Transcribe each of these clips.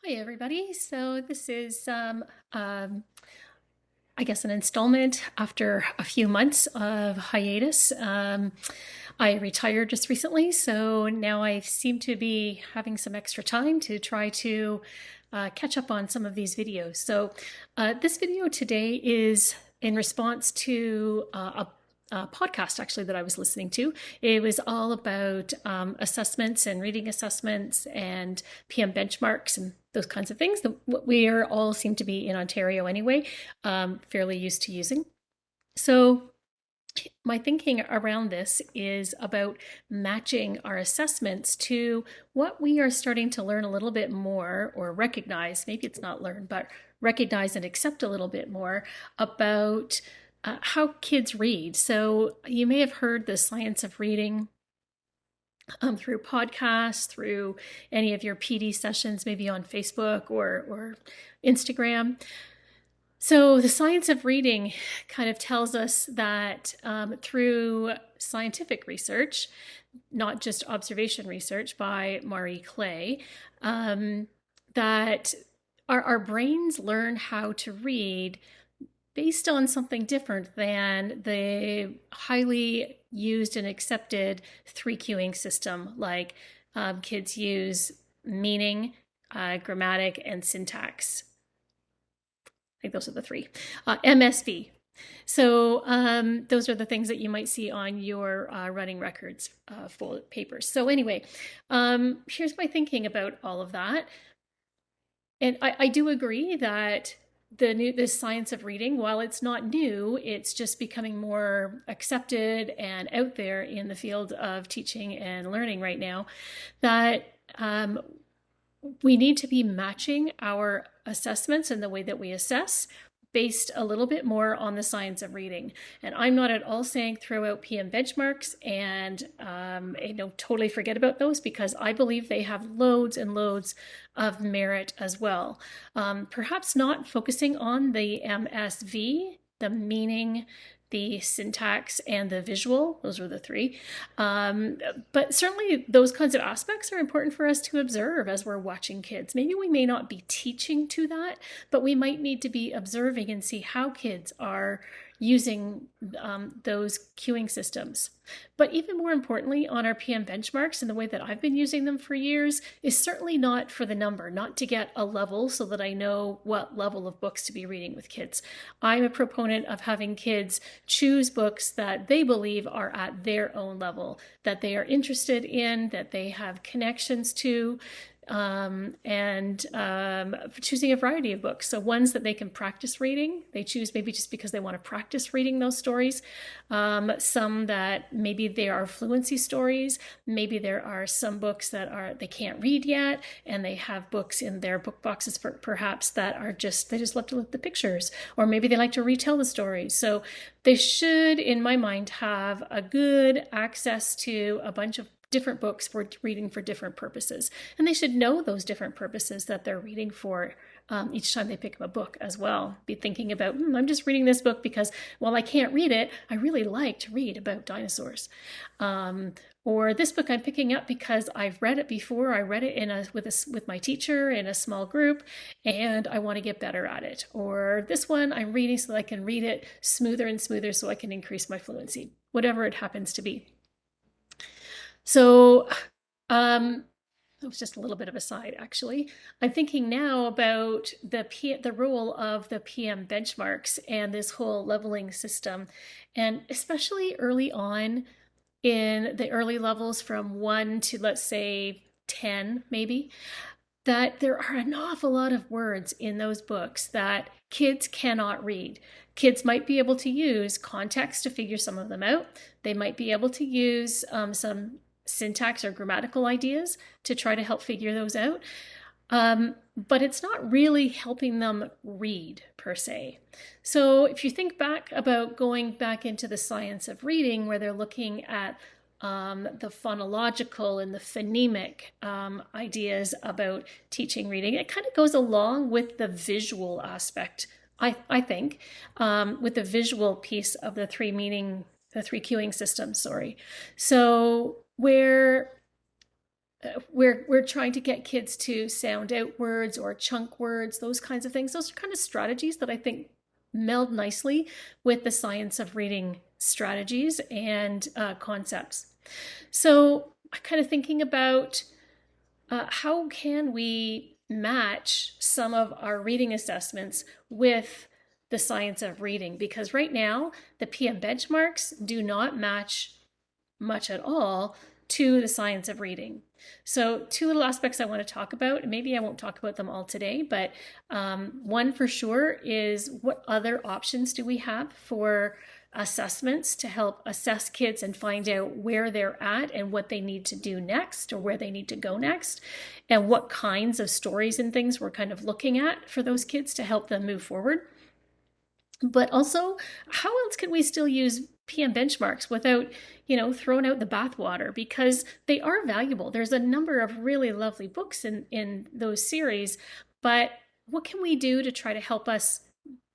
Hi, everybody. So this is, I guess, an installment after a few months of hiatus. I retired just recently, so now I seem to be having some extra time to try to catch up on some of these videos. So this video today is in response to a podcast actually that I was listening to. It was all about assessments and reading assessments and PM benchmarks and those kinds of things that we are all seem to be in Ontario anyway, fairly used to using. So my thinking around this is about matching our assessments to what we are starting to learn a little bit more or recognize, maybe it's not learn, but recognize and accept a little bit more about how kids read. So you may have heard the science of reading through podcasts, through any of your PD sessions, maybe on Facebook or Instagram. So the science of reading kind of tells us that through scientific research, not just observation research by Marie Clay, that our brains learn how to read based on something different than the highly used and accepted three cueing system, like kids use meaning, grammatic, and syntax. I think those are the three. MSV. So those are the things that you might see on your running records full papers. So anyway, here's my thinking about all of that. And I do agree that this science of reading, while it's not new, it's just becoming more accepted and out there in the field of teaching and learning right now, that we need to be matching our assessments and the way that we assess based a little bit more on the science of reading. And I'm not at all saying throw out PM benchmarks and totally forget about those, because I believe they have loads and loads of merit as well. Perhaps not focusing on the MSV, the meaning, the syntax, and the visual. Those were the three. But certainly those kinds of aspects are important for us to observe as we're watching kids. Maybe we may not be teaching to that, but we might need to be observing and see how kids are using those cueing systems. But even more importantly, on our PM benchmarks and the way that I've been using them for years is certainly not for the number, not to get a level so that I know what level of books to be reading with kids. I'm a proponent of having kids choose books that they believe are at their own level, that they are interested in, that they have connections to, and choosing a variety of books. So ones that they can practice reading, they choose maybe just because they want to practice reading those stories. Some that maybe they are fluency stories. Maybe there are some books that they can't read yet, and they have books in their book boxes perhaps that are they just love to look at the pictures, or maybe they like to retell the stories. So they should, in my mind, have a good access to a bunch of different books for reading for different purposes. And they should know those different purposes that they're reading for each time they pick up a book as well. Be thinking about, I'm just reading this book because while I can't read it, I really like to read about dinosaurs. Or this book I'm picking up because I've read it before. I read it with my teacher in a small group, and I want to get better at it. Or this one I'm reading so that I can read it smoother and smoother so I can increase my fluency, whatever it happens to be. So that was just a little bit of a side, actually. I'm thinking now about the role of the PM benchmarks and this whole leveling system, and especially early on in the early levels from 1 to, let's say, 10 maybe, that there are an awful lot of words in those books that kids cannot read. Kids might be able to use context to figure some of them out. They might be able to use some syntax or grammatical ideas to try to help figure those out. But it's not really helping them read per se. So if you think back about going back into the science of reading, where they're looking at the phonological and the phonemic ideas about teaching reading, it kind of goes along with the visual aspect, I think, with the visual piece of the three cueing systems, sorry. So where we're trying to get kids to sound out words or chunk words, those kinds of things. Those are kind of strategies that I think meld nicely with the science of reading strategies and concepts. So I'm kind of thinking about how can we match some of our reading assessments with the science of reading? Because right now, the PM benchmarks do not match much at all to the science of reading. So, two little aspects I want to talk about. Maybe I won't talk about them all today, but one for sure is what other options do we have for assessments to help assess kids and find out where they're at and what they need to do next or where they need to go next, and what kinds of stories and things we're kind of looking at for those kids to help them move forward. But also, how else can we still use PM benchmarks without, throwing out the bathwater? Because they are valuable. There's a number of really lovely books in those series, but what can we do to try to help us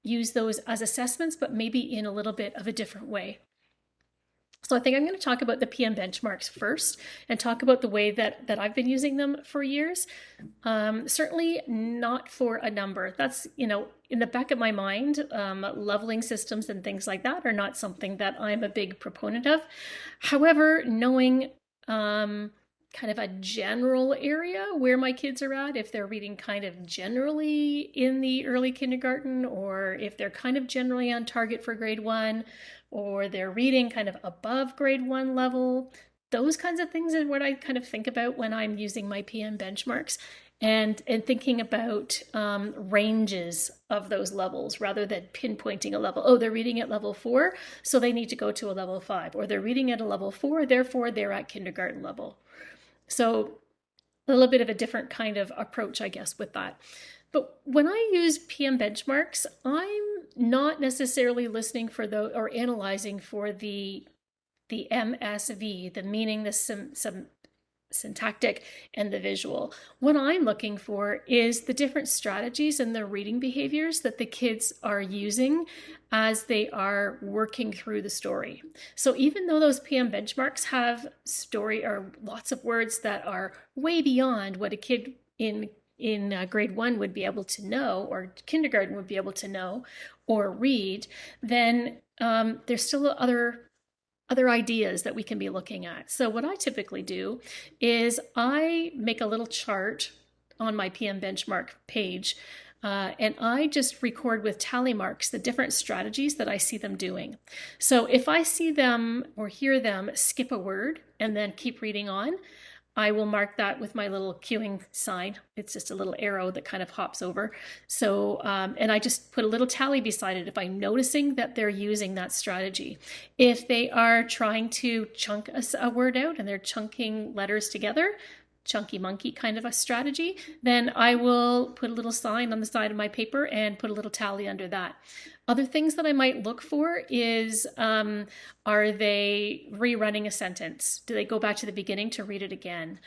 use those as assessments, but maybe in a little bit of a different way? So I think I'm going to talk about the PM benchmarks first and talk about the way that I've been using them for years. Certainly not for a number. That's, in the back of my mind, leveling systems and things like that are not something that I'm a big proponent of. However, knowing kind of a general area where my kids are at, if they're reading kind of generally in the early kindergarten, or if they're kind of generally on target for grade 1, or they're reading kind of above grade 1 level, those kinds of things are what I kind of think about when I'm using my PM benchmarks, and thinking about ranges of those levels rather than pinpointing a level. Oh, they're reading at level 4, so they need to go to a level 5, or they're reading at a level 4, therefore they're at kindergarten level. So a little bit of a different kind of approach, I guess, with that. But when I use PM benchmarks, I'm not necessarily listening for the or analyzing for the MSV, the meaning, the some syntactic, and the visual. What I'm looking for is the different strategies and the reading behaviors that the kids are using as they are working through the story. So even though those PM benchmarks have story or lots of words that are way beyond what a kid in grade 1 would be able to know, or kindergarten would be able to know or read, then there's still other ideas that we can be looking at. So what I typically do is I make a little chart on my PM benchmark page, and I just record with tally marks the different strategies that I see them doing. So if I see them or hear them skip a word and then keep reading on, I will mark that with my little queuing sign. It's just a little arrow that kind of hops over. So, and I just put a little tally beside it if I'm noticing that they're using that strategy. If they are trying to chunk a word out and they're chunking letters together, chunky monkey kind of a strategy, then I will put a little sign on the side of my paper and put a little tally under that. Other things that I might look for is, are they rerunning a sentence? Do they go back to the beginning to read it again?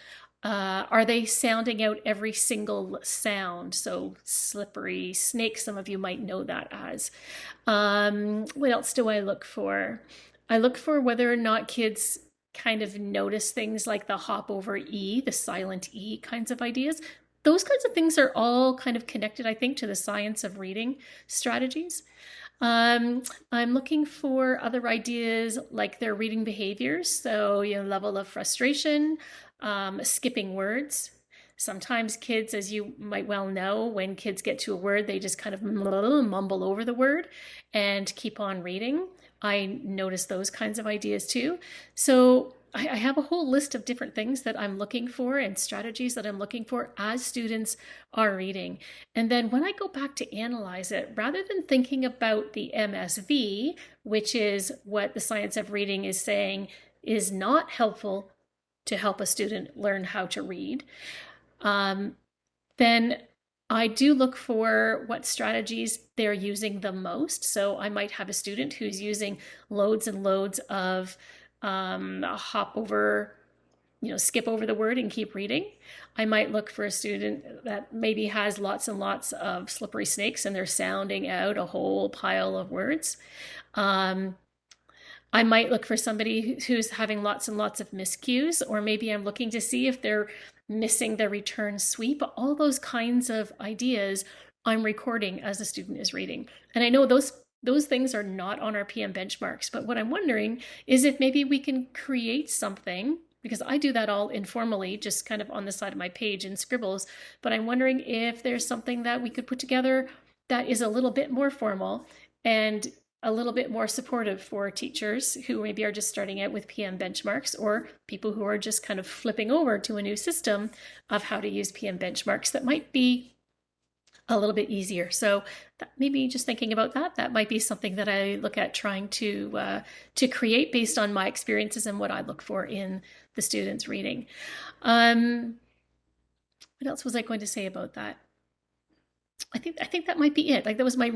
Are they sounding out every single sound? So slippery snake, some of you might know that as. What else do I look for? I look for whether or not kids kind of notice things like the hop over E, the silent E kinds of ideas. Those kinds of things are all kind of connected, I think, to the science of reading strategies. I'm looking for other ideas like their reading behaviors. So, level of frustration, skipping words. Sometimes kids, as you might well know, when kids get to a word, they just kind of mumble over the word and keep on reading. I notice those kinds of ideas too. So I have a whole list of different things that I'm looking for and strategies that I'm looking for as students are reading. And then when I go back to analyze it, rather than thinking about the MSV, which is what the science of reading is saying is not helpful to help a student learn how to read, then I do look for what strategies they're using the most. So I might have a student who's using loads and loads of hop over, skip over the word and keep reading. I might look for a student that maybe has lots and lots of slippery snakes and they're sounding out a whole pile of words. I might look for somebody who's having lots and lots of miscues, or maybe I'm looking to see if they're missing their return sweep. All those kinds of ideas I'm recording as the student is reading. And I know those things are not on our PM benchmarks, but what I'm wondering is if maybe we can create something, because I do that all informally, just kind of on the side of my page in Scribbles, but I'm wondering if there's something that we could put together that is a little bit more formal and a little bit more supportive for teachers who maybe are just starting out with PM benchmarks, or people who are just kind of flipping over to a new system of how to use PM benchmarks that might be a little bit easier. So maybe just thinking about that might be something that I look at trying to create based on my experiences and what I look for in the students reading. What else was I going to say about that? I think that might be it. Like, that was my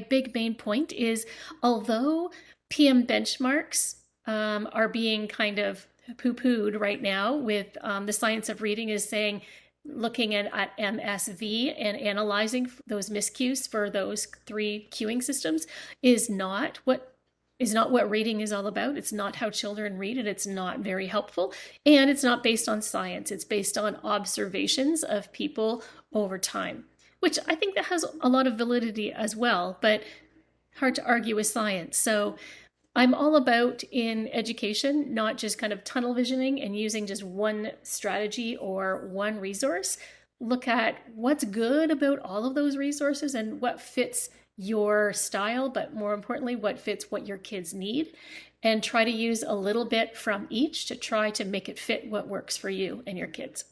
big main point is, although PM benchmarks are being kind of poo-pooed right now with the science of reading is saying, looking at MSV and analyzing those miscues for those 3 cueing systems is not what reading is all about. It's not how children read, and it's not very helpful. And it's not based on science. It's based on observations of people over time, which I think that has a lot of validity as well, but hard to argue with science. So I'm all about, in education, not just kind of tunnel visioning and using just one strategy or one resource. Look at what's good about all of those resources and what fits your style, but more importantly, what fits what your kids need, and try to use a little bit from each to try to make it fit what works for you and your kids.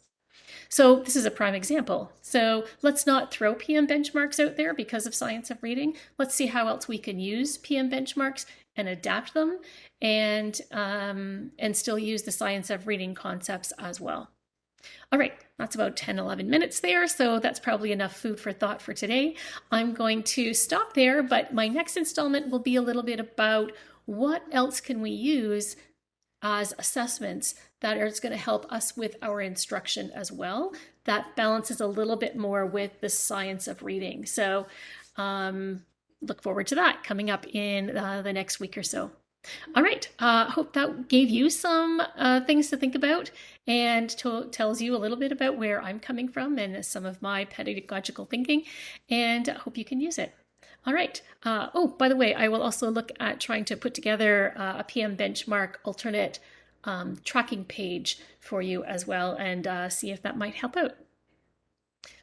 So this is a prime example. So let's not throw PM benchmarks out there because of science of reading. Let's see how else we can use PM benchmarks and adapt them, and still use the science of reading concepts as well. All right, that's about 10, 11 minutes there, so that's probably enough food for thought for today. I'm going to stop there, but my next installment will be a little bit about what else can we use as assessments that are going to help us with our instruction as well. That balances a little bit more with the science of reading. So look forward to that coming up in the next week or so. All right, hope that gave you some things to think about and tells you a little bit about where I'm coming from and some of my pedagogical thinking, and I hope you can use it. All right. Oh, by the way, I will also look at trying to put together a PM benchmark alternate tracking page for you as well, and see if that might help out.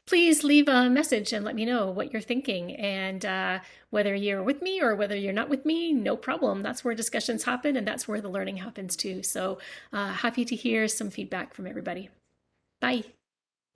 Please leave a message and let me know what you're thinking, and whether you're with me or whether you're not with me, no problem. That's where discussions happen, and that's where the learning happens too. So happy to hear some feedback from everybody. Bye.